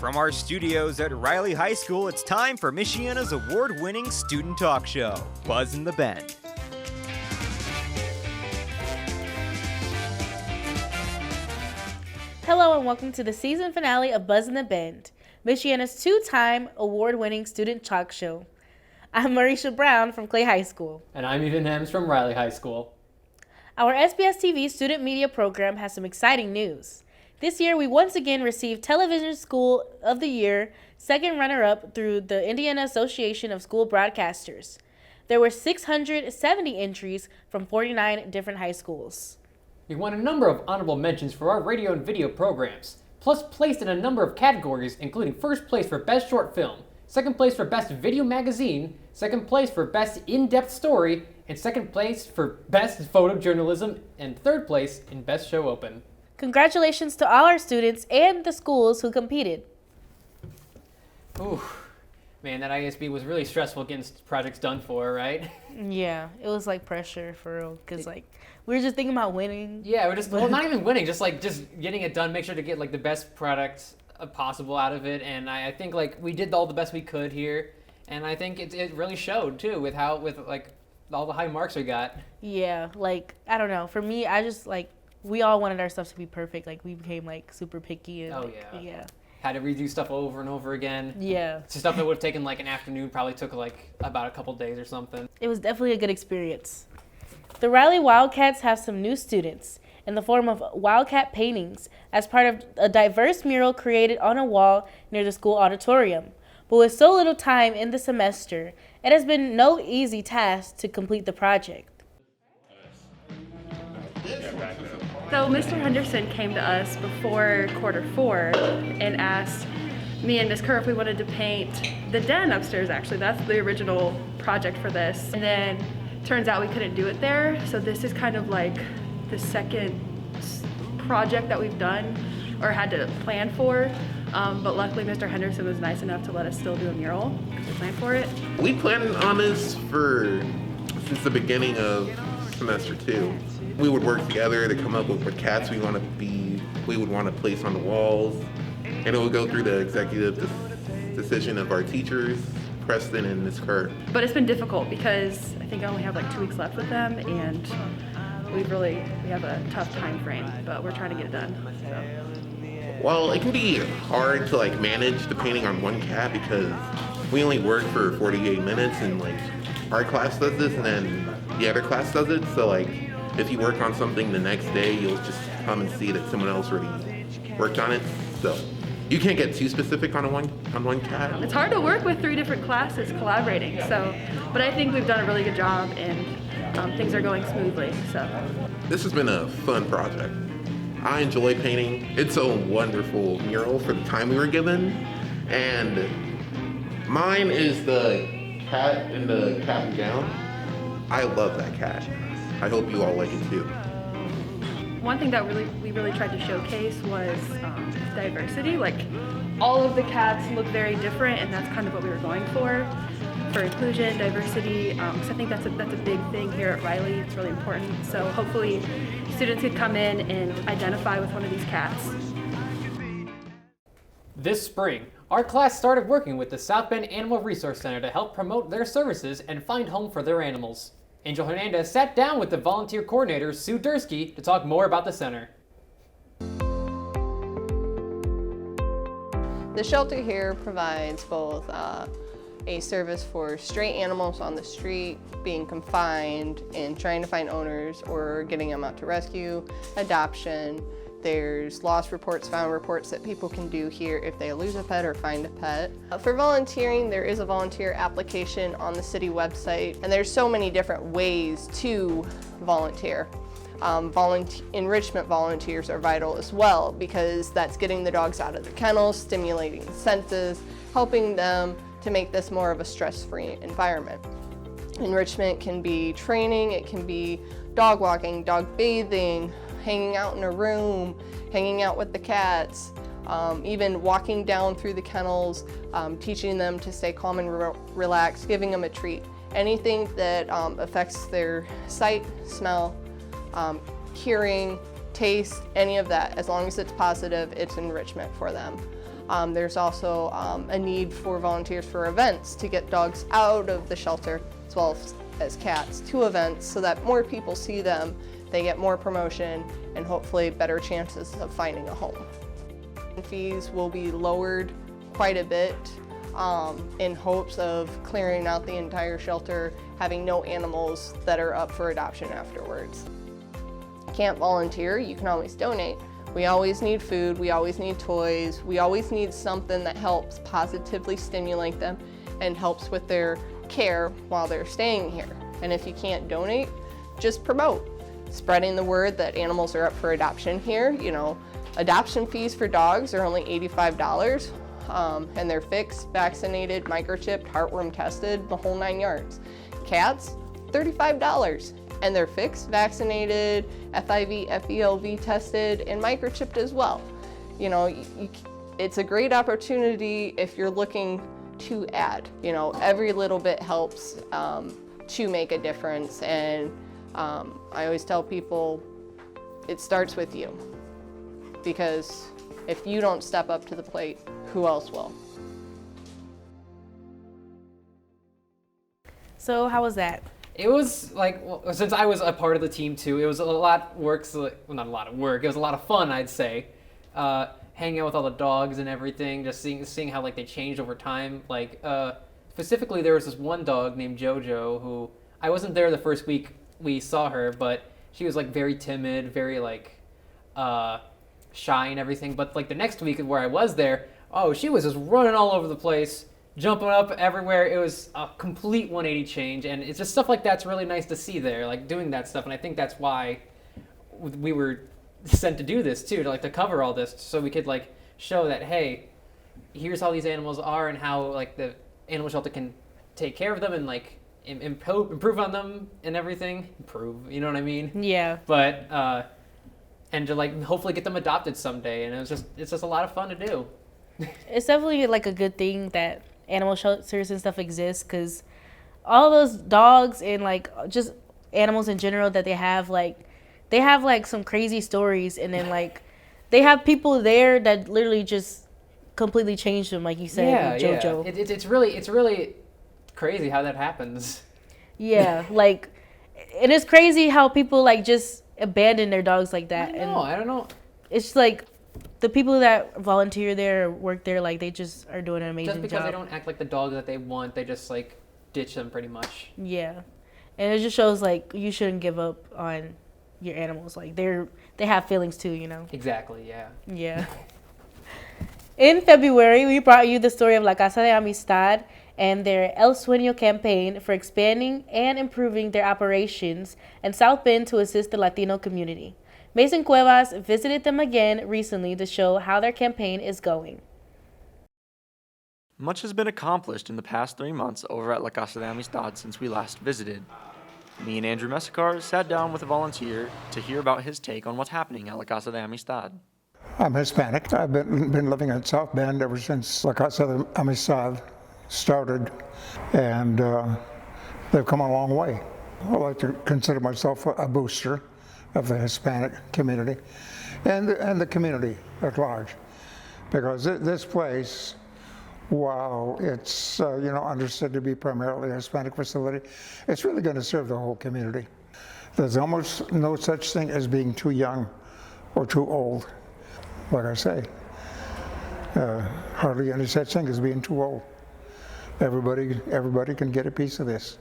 From our studios at Riley High School, it's time for Michiana's award-winning student talk show, Buzz in the Bend. Hello and welcome to the season finale of Buzz in the Bend, Michiana's two-time award-winning student talk show. I'm Marisha Brown from Clay High School. And I'm Ethan Hems from Riley High School. Our SBS-TV student media program has some exciting news. This year, we once again received Television School of the Year, second runner-up through the Indiana Association of School Broadcasters. There were 670 entries from 49 different high schools. We won a number of honorable mentions for our radio and video programs, plus placed in a number of categories, including first place for Best Short Film, second place for Best Video Magazine, second place for Best In-Depth Story, and second place for Best Photojournalism, and third place in Best Show Open. Congratulations to all our students and the schools who competed. Ooh, man, that ISB was really stressful getting projects done for, right? Yeah, it was like pressure for real, because we were just thinking about winning. Yeah, we're just, well, not even winning, just getting it done, make sure to get the best product possible out of it, and I think we did all the best we could here, and I think it really showed too with all the high marks we got. Yeah, I don't know, for me, I just we all wanted our stuff to be perfect. We became super picky and yeah. Had to redo stuff over and over again. Yeah. So stuff that would have taken an afternoon probably took about a couple days or something. It was definitely a good experience. The Riley Wildcats have some new students in the form of Wildcat paintings as part of a diverse mural created on a wall near the school auditorium. But with so little time in the semester, it has been no easy task to complete the project. So Mr. Henderson came to us before quarter 4 and asked me and Miss Kerr if we wanted to paint the den upstairs. Actually, that's the original project for this. And then turns out we couldn't do it there. So this is kind of the second project that we've done or had to plan for. But luckily Mr. Henderson was nice enough to let us still do a mural because we planned for it. We planned on this since the beginning of semester 2. We would work together to come up with what cats we would want to place on the walls, and it would go through the executive decision of our teachers, Preston and Ms. Kerr. But it's been difficult because I think I only have 2 weeks left with them, and we have a tough time frame, but we're trying to get it done. So. Well, it can be hard to manage the painting on one cat because we only work for 48 minutes, and our class does this, and then the other class does it. So if you work on something the next day, you'll just come and see that someone else already worked on it. So you can't get too specific on one cat. It's hard to work with 3 different classes collaborating. But I think we've done a really good job, and things are going smoothly. So this has been a fun project. I enjoy painting. It's a wonderful mural for the time we were given, and mine is the cat in the cap and gown. I love that cat. I hope you all like it too. One thing that we really tried to showcase was diversity. All of the cats look very different, and that's kind of what we were going for inclusion, diversity. Because I think that's a big thing here at Riley. It's really important. So hopefully students could come in and identify with one of these cats. This spring, our class started working with the South Bend Animal Resource Center to help promote their services and find home for their animals. Angel Hernandez sat down with the volunteer coordinator, Sue Dursky, to talk more about the center. The shelter here provides both a service for stray animals on the street, being confined and trying to find owners or getting them out to rescue, adoption. There's lost reports, found reports that people can do here if they lose a pet or find a pet. For volunteering, there is a volunteer application on the city website, and there's so many different ways to volunteer. Enrichment volunteers are vital as well because that's getting the dogs out of the kennels, stimulating the senses, helping them to make this more of a stress-free environment. Enrichment can be training, it can be dog walking, dog bathing, hanging out in a room, hanging out with the cats, even walking down through the kennels, teaching them to stay calm and relaxed, giving them a treat. Anything that affects their sight, smell, hearing, taste, any of that, as long as it's positive, it's enrichment for them. There's also a need for volunteers for events to get dogs out of the shelter as well as cats to events so that more people see them, they get more promotion, and hopefully better chances of finding a home. Fees will be lowered quite a bit in hopes of clearing out the entire shelter, having no animals that are up for adoption afterwards. Can't volunteer, you can always donate. We always need food, we always need toys, we always need something that helps positively stimulate them and helps with their care while they're staying here. And if you can't donate, just promote. Spreading the word that animals are up for adoption here. You know, adoption fees for dogs are only $85, and they're fixed, vaccinated, microchipped, heartworm tested, the whole 9 yards. Cats, $35. And they're fixed, vaccinated, FIV, FELV tested, and microchipped as well. You know, it's a great opportunity if you're looking to add. You know, every little bit helps to make a difference. And I always tell people, it starts with you. Because if you don't step up to the plate, who else will? So how was that? It was like, well, since I was a part of the team too, it was a lot of work, well, not a lot of work, it was a lot of fun, I'd say. Hanging out with all the dogs and everything, just seeing how like they changed over time. Like specifically there was this one dog named Jojo who, I wasn't there the first week we saw her, but she was like very timid, very like shy and everything. But like the next week where I was there, oh, she was just running all over the place, jumping up everywhere. It was a complete 180 change, and it's just stuff like that's really nice to see there, like doing that stuff. And I think that's why we were sent to do this too, to like to cover all this, so we could like show that, hey, here's how these animals are and how like the animal shelter can take care of them and like improve on them and everything. Improve, you know what I mean? Yeah. But and to like hopefully get them adopted someday, and it's just a lot of fun to do. It's definitely like a good thing that animal shelters and stuff exist, because all those dogs and like just animals in general that they have like some crazy stories, and then like they have people there that literally just completely changed them, like you said. Yeah, Jojo. Yeah. It's really crazy how that happens. Yeah, like it is crazy how people like just abandon their dogs like that. I don't know. It's like the people that volunteer there or work there, like they just are doing an amazing job. Just because they don't act like the dog that they want, they just like ditch them pretty much. Yeah, and it just shows like you shouldn't give up on your animals. Like they have feelings too, you know. Exactly. Yeah. Yeah. In February, we brought you the story of La Casa de Amistad and their El Sueño campaign for expanding and improving their operations in South Bend to assist the Latino community. Mason Cuevas visited them again recently to show how their campaign is going. Much has been accomplished in the past 3 months over at La Casa de Amistad since we last visited. Me and Andrew Messacar sat down with a volunteer to hear about his take on what's happening at La Casa de Amistad. I'm Hispanic. I've been living in South Bend ever since La Casa de Amistad started, and they've come a long way. I like to consider myself a booster of the Hispanic community and the community at large, because this place, while it's understood to be primarily a Hispanic facility, it's really going to serve the whole community. There's almost no such thing as being too young or too old. Like I say, hardly any such thing as being too old. Everybody can get a piece of this.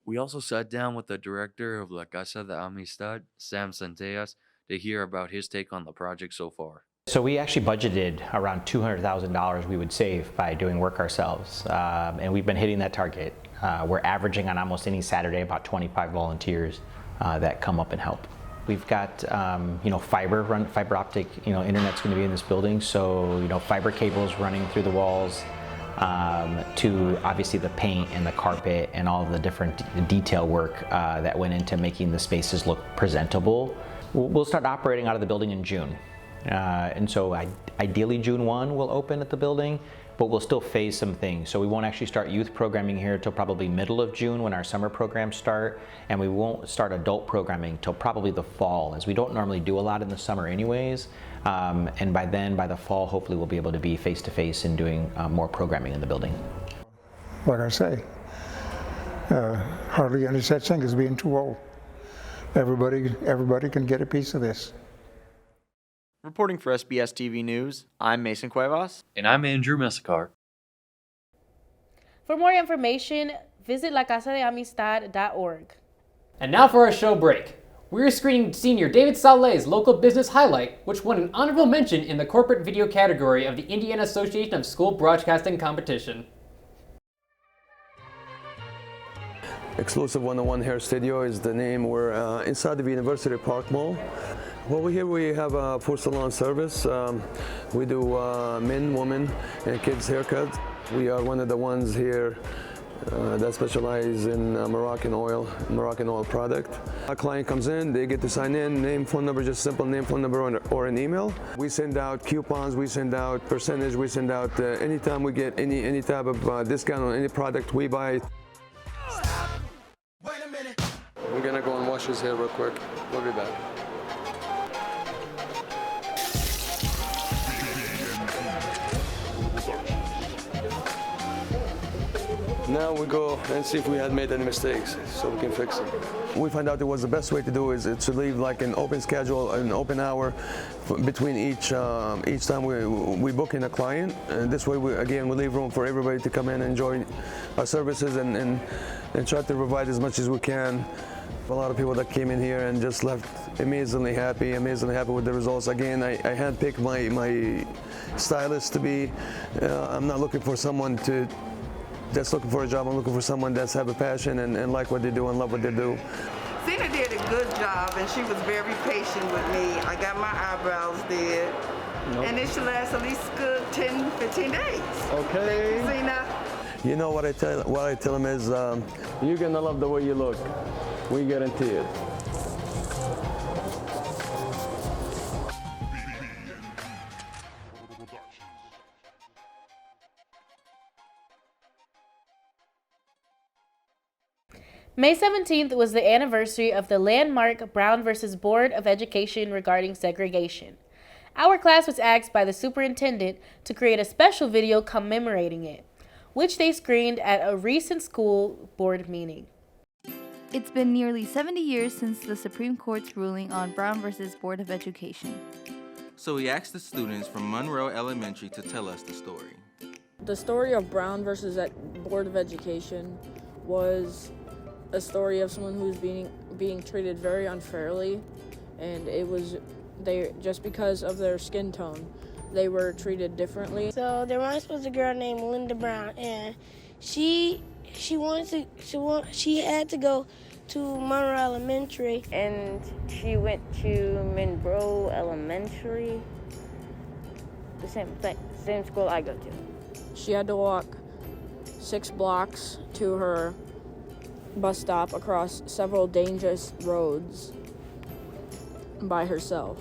We also sat down with the director of La Casa de Amistad, Sam Centellas, to hear about his take on the project so far. So we actually budgeted around $200,000 we would save by doing work ourselves, and we've been hitting that target. We're averaging on almost any Saturday about 25 volunteers that come up and help. We've got fiber optic internet's going to be in this building, so fiber cables running through the walls to obviously the paint and the carpet and all of the different detail work that went into making the spaces look presentable. We'll start operating out of the building in June. And so ideally June 1 we'll open at the building. but we'll still phase some things. So we won't actually start youth programming here till probably middle of June when our summer programs start, and we won't start adult programming till probably the fall, as we don't normally do a lot in the summer anyways. And by then, by the fall, hopefully we'll be able to be face-to-face and doing more programming in the building. Like I say, hardly any such thing as being too old. Everybody can get a piece of this. Reporting for SBS-TV News, I'm Mason Cuevas. And I'm Andrew Messacar. For more information, visit lacasadeamistad.org. And now for our show break. We're screening senior David Salé's local business highlight, which won an honorable mention in the corporate video category of the Indiana Association of School Broadcasting competition. Exclusive 101 Hair Studio is the name. We're inside the University Park Mall. Well, we have a full salon service. We do men, women, and kids haircuts. We are one of the ones here that specialize in Moroccan oil product. A client comes in, they get to sign in, name, phone number, just simple name, phone number, or an email. We send out coupons, we send out percentage, we send out anytime we get any type of discount on any product we buy. We're gonna go and wash his hair real quick. We'll be back. Now we go and see if we had made any mistakes so we can fix them. We find out it was the best way to do is to leave like an open schedule, an open hour between each time we book in a client. And this way, we leave room for everybody to come in and enjoy our services and try to provide as much as we can. A lot of people that came in here and just left amazingly happy with the results. Again, I handpicked my stylist to be, I'm not looking for someone that's looking for a job. I'm looking for someone that's have a passion and like what they do and love what they do. Cena did a good job, and she was very patient with me. I got my eyebrows did, and it should last at least good 10, 15 days. Okay. Thank you, Cena. You know what I tell them is, you're gonna love the way you look. We guarantee it. May 17th was the anniversary of the landmark Brown versus Board of Education regarding segregation. Our class was asked by the superintendent to create a special video commemorating it, which they screened at a recent school board meeting. It's been nearly 70 years since the Supreme Court's ruling on Brown versus Board of Education. So we asked the students from Monroe Elementary to tell us the story. The story of Brown versus Board of Education was a story of someone who was being treated very unfairly, and just because of their skin tone, they were treated differently. So there once was a girl named Linda Brown, and she had to go to Monroe Elementary, and she went to Monroe Elementary, the same school I go to. She had to walk 6 blocks to her bus stop across several dangerous roads by herself.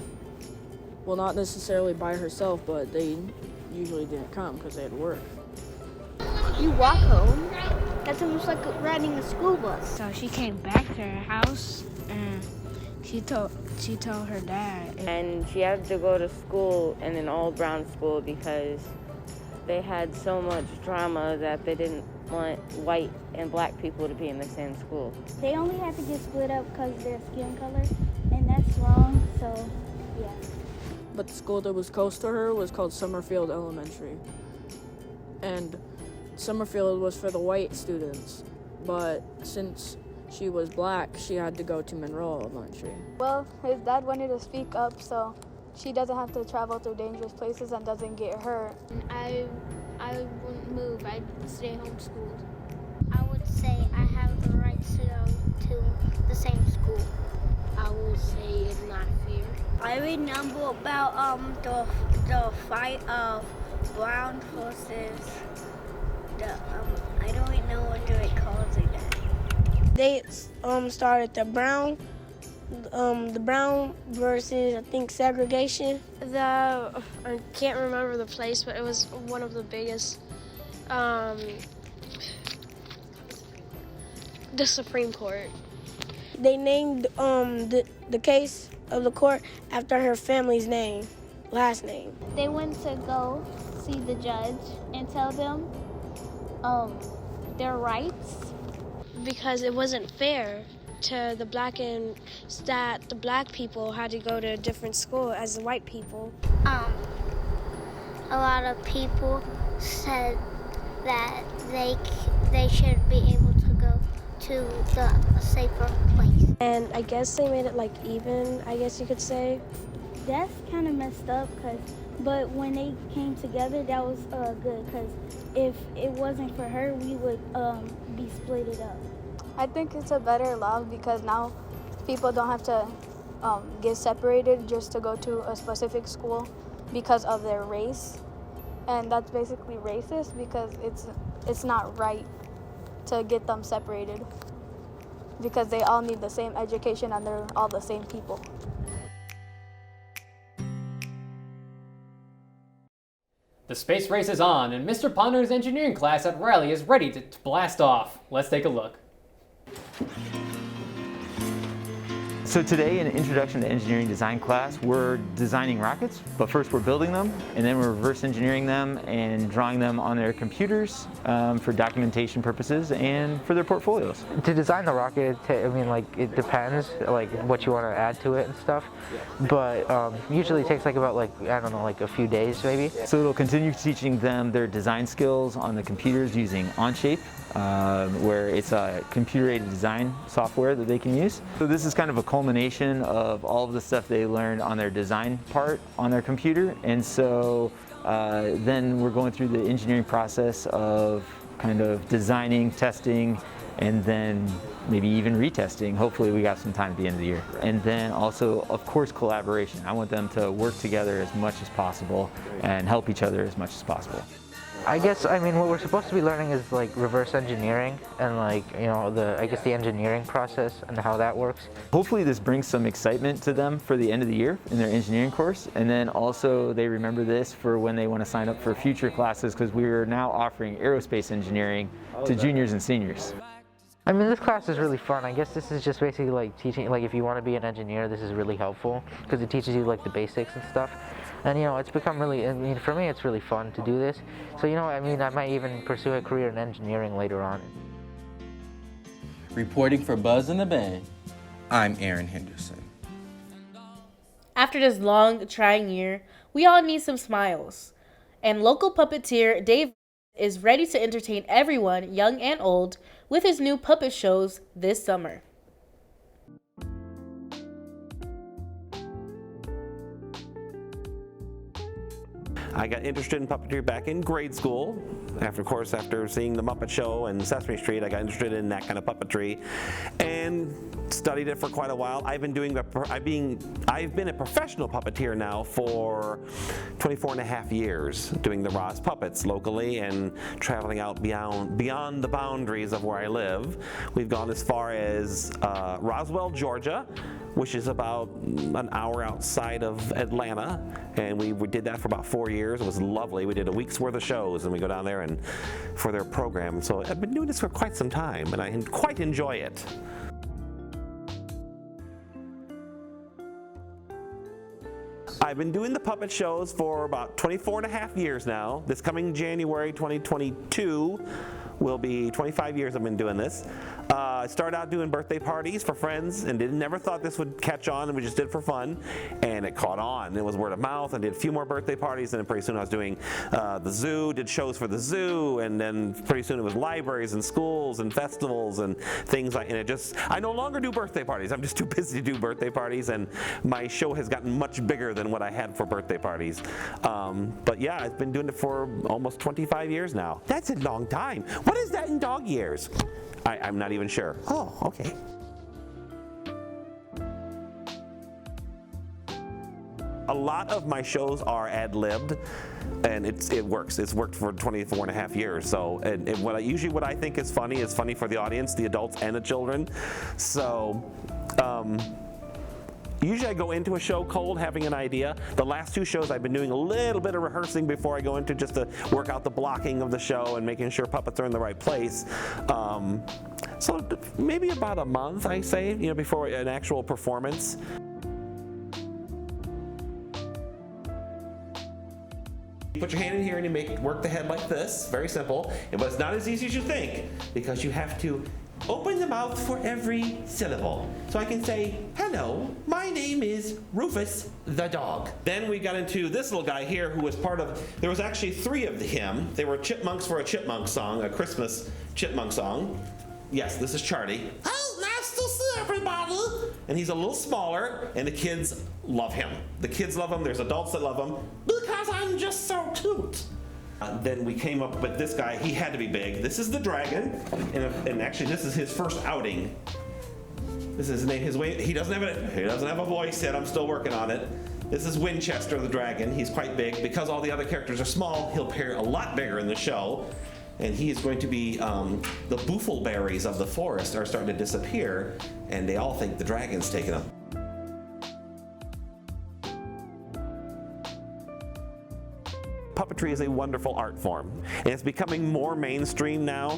Well, not necessarily by herself, but they usually didn't come because they had work. You walk home, that's almost like riding a school bus. So she came back to her house and she told her dad. And she had to go to school in an all-brown school because they had so much drama that they didn't want white and black people to be in the same school. They only had to get split up because of their skin color, and that's wrong, so yeah. But the school that was close to her was called Summerfield Elementary. And Summerfield was for the white students, but since she was black, she had to go to Monroe Elementary. Well, his dad wanted to speak up so she doesn't have to travel through dangerous places and doesn't get hurt. I wouldn't move, I'd stay homeschooled. I would say I have the right to go to the same school. I will say it's not fair. I remember about the fight of Brown versus I don't know what they calls it that. They started the Brown The Brown versus, I think, segregation. I can't remember the place, but it was one of the biggest. The Supreme Court. They named the case of the court after her family's name, last name. They went to go see the judge and tell them their rights because it wasn't fair to the black people had to go to a different school as the white people. A lot of people said that they should be able to go to a safer place. And I guess they made it like even, I guess you could say. That's kind of messed up, but when they came together, that was good, because if it wasn't for her, we would be splitted up. I think it's a better law because now people don't have to get separated just to go to a specific school because of their race. And that's basically racist because it's not right to get them separated because they all need the same education and they're all the same people. The space race is on, and Mr. Ponder's engineering class at Riley is ready to blast off. Let's take a look. So today in Introduction to Engineering Design class, we're designing rockets, but first we're building them, and then we're reverse engineering them and drawing them on their computers for documentation purposes and for their portfolios. To design the rocket, it depends, what you want to add to it and stuff, but usually it takes about a few days maybe. So it'll continue teaching them their design skills on the computers using Onshape, where it's a computer-aided design software that they can use. So this is kind of a culmination of all of the stuff they learned on their design part on their computer, and so then we're going through the engineering process of kind of designing, testing, and then maybe even retesting. Hopefully we got some time at the end of the year. And then also, of course, collaboration. I want them to work together as much as possible and help each other as much as possible. I guess, what we're supposed to be learning is reverse engineering and the engineering process and how that works. Hopefully this brings some excitement to them for the end of the year in their engineering course, and then also they remember this for when they want to sign up for future classes, because we are now offering aerospace engineering to juniors and seniors. This class is really fun. I guess this is just basically teaching, if you want to be an engineer, this is really helpful because it teaches you the basics and stuff. And it's become really, for me it's really fun to do this. So I might even pursue a career in engineering later on. Reporting for Buzz and the Band, I'm Aaron Henderson. After this long, trying year, we all need some smiles. And local puppeteer Dave is ready to entertain everyone, young and old, with his new puppet shows this summer. I got interested in puppetry back in grade school. After seeing The Muppet Show and Sesame Street, I got interested in that kind of puppetry and studied it for quite a while. I've been a professional puppeteer now for 24 and a half years, doing the Roz puppets locally and traveling out beyond the boundaries of where I live. We've gone as far as Roswell, Georgia, which is about an hour outside of Atlanta, and we did that for about 4 years. It was lovely. We did a week's worth of shows, and we go down there and for their program. So I've been doing this for quite some time, and I quite enjoy it. I've been doing the puppet shows for about 24 and a half years now. This coming January 2022 will be 25 years I've been doing this. I started out doing birthday parties for friends and never thought this would catch on, and we just did it for fun, and it caught on. It was word of mouth. I did a few more birthday parties, and then pretty soon I was doing the zoo, did shows for the zoo, and then pretty soon it was libraries and schools and festivals and things like, and I no longer do birthday parties. I'm just too busy to do birthday parties, and my show has gotten much bigger than what I had for birthday parties. But yeah, I've been doing it for almost 25 years now. That's a long time. What is that in dog years? I'm not even sure. Oh, okay. A lot of my shows are ad-libbed, and it works. It's worked for 24 and a half years. So, usually what I think is funny for the audience, the adults and the children. So, Usually I go into a show cold having an idea. The last 2 shows I've been doing a little bit of rehearsing before I go into, just to work out the blocking of the show and making sure puppets are in the right place. So maybe about a month, I say, before an actual performance. You put your hand in here and you work the head like this, very simple. But it's not as easy as you think, because you have to open the mouth for every syllable. So I can say, hello, my name is Rufus the dog. Then we got into this little guy here who was part of, there was actually 3 of him. They were chipmunks for a chipmunk song, a Christmas chipmunk song. Yes, this is Charlie. Oh, nice to see everybody. And he's a little smaller, and the kids love him. The kids love him, there's adults that love him, because I'm just so cute. Then we came up with this guy. He had to be big. This is the dragon, and actually this is his first outing. This is his name. He doesn't have a voice yet. I'm still working on it. This is Winchester the dragon. He's quite big. Because all the other characters are small, he'll appear a lot bigger in the show. And he is going to be, the boofleberries of the forest are starting to disappear, and they all think the dragon's taken them. Puppetry is a wonderful art form, and it's becoming more mainstream now.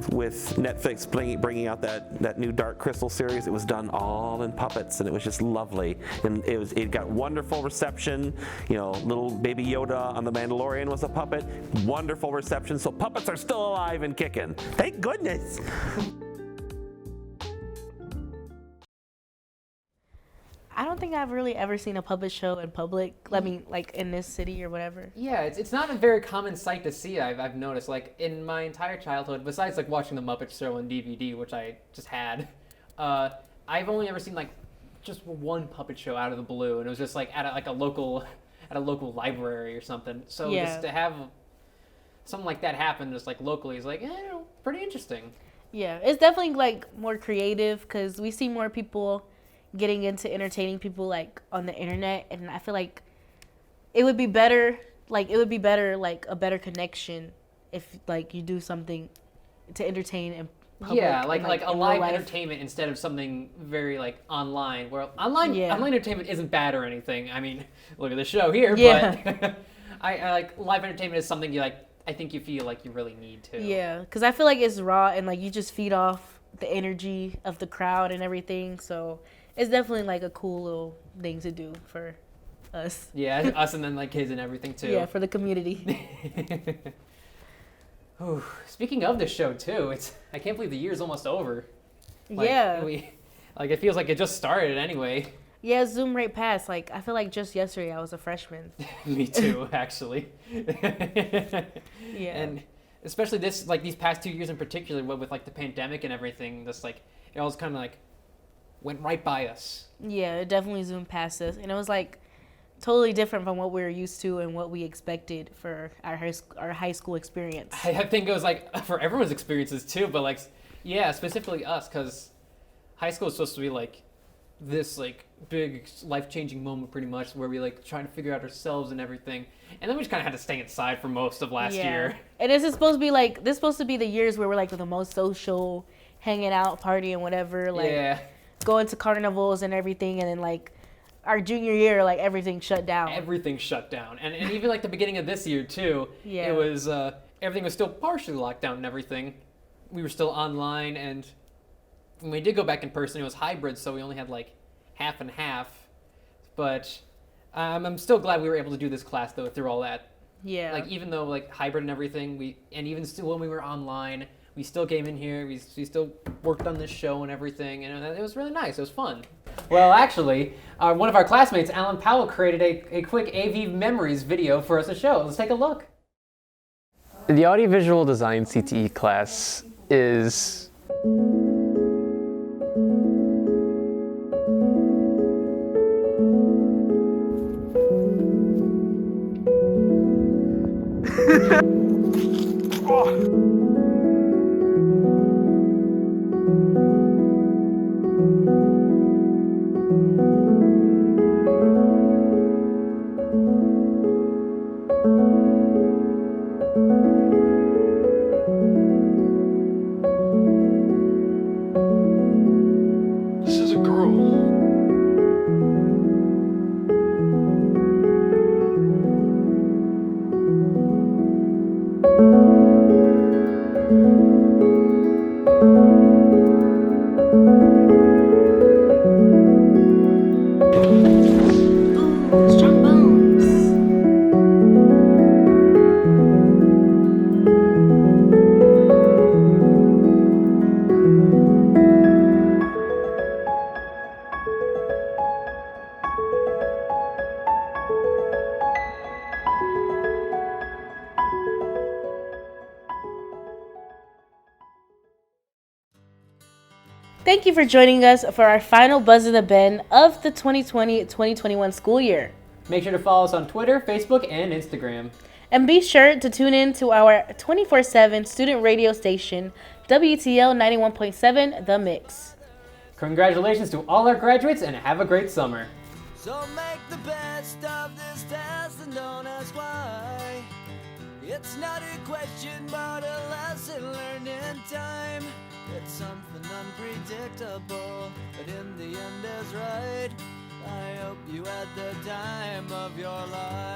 With Netflix bringing out that new Dark Crystal series, it was done all in puppets, and it was just lovely. And it got wonderful reception. Little baby Yoda on The Mandalorian was a puppet. Wonderful reception. So puppets are still alive and kicking. Thank goodness. I don't think I've really ever seen a puppet show in public. I mean, like in this city or whatever. Yeah, it's not a very common sight to see. I've noticed, like in my entire childhood, besides like watching the Muppet Show on DVD, which I just had, I've only ever seen like just one puppet show out of the blue, and it was just like at a local library or something. So just to have something like that happen just like locally is like pretty interesting. Yeah, it's definitely like more creative because we see more people getting into entertaining people like on the internet, and I feel like it would be better like a better connection if like you do something to entertain in public. Yeah, like a live life. entertainment instead of something very like online. Where online entertainment isn't bad or anything. I mean, look at the show here. Yeah. But I like live entertainment is something you like. I think you feel like you really need to. Yeah, because I feel like it's raw and like you just feed off the energy of the crowd and everything. So it's definitely like a cool little thing to do for us. Yeah, us and then like kids and everything too. Yeah, for the community. Ooh, speaking of this show too, I can't believe the year's almost over. Like, yeah. It feels like it just started anyway. Yeah, zoom right past. Like I feel like just yesterday I was a freshman. Me too, actually. Yeah. And especially these past 2 years in particular, with like the pandemic and everything, this like it all kind of like went right by us. Yeah, it definitely zoomed past us, and it was like totally different from what we were used to and what we expected for our high school experience. I think it was like for everyone's experiences too, but like specifically us, because high school is supposed to be like this like big life-changing moment pretty much where we like trying to figure out ourselves and everything, and then we just kind of had to stay inside for most of last year. And this is supposed to be the years where we're like the most social, hanging out, partying, whatever, like going to carnivals and everything, and then like our junior year, like everything shut down. Everything shut down, and even like the beginning of this year too. It was everything was still partially locked down and everything. We were still online, and when we did go back in person, it was hybrid, so we only had like half and half. But I'm still glad we were able to do this class though through all that. Yeah. Like even though like hybrid and everything, even still when we were online, we still came in here. We still worked on this show and everything, and it was really nice. It was fun. Well, actually, one of our classmates, Alan Powell, created a quick AV Memories video for us to show. Let's take a look. The Audiovisual Design CTE class is This is a girl. Thank you for joining us for our final Buzz of the Ben of the 2020-2021 school year. Make sure to follow us on Twitter, Facebook, and Instagram. And be sure to tune in to our 24/7 student radio station, WTL 91.7 The Mix. Congratulations to all our graduates and have a great summer. So make the best of this test and don't ask why. It's not a question but a lesson learned in time. It's something unpredictable, but in the end is right. I hope you had the time of your life.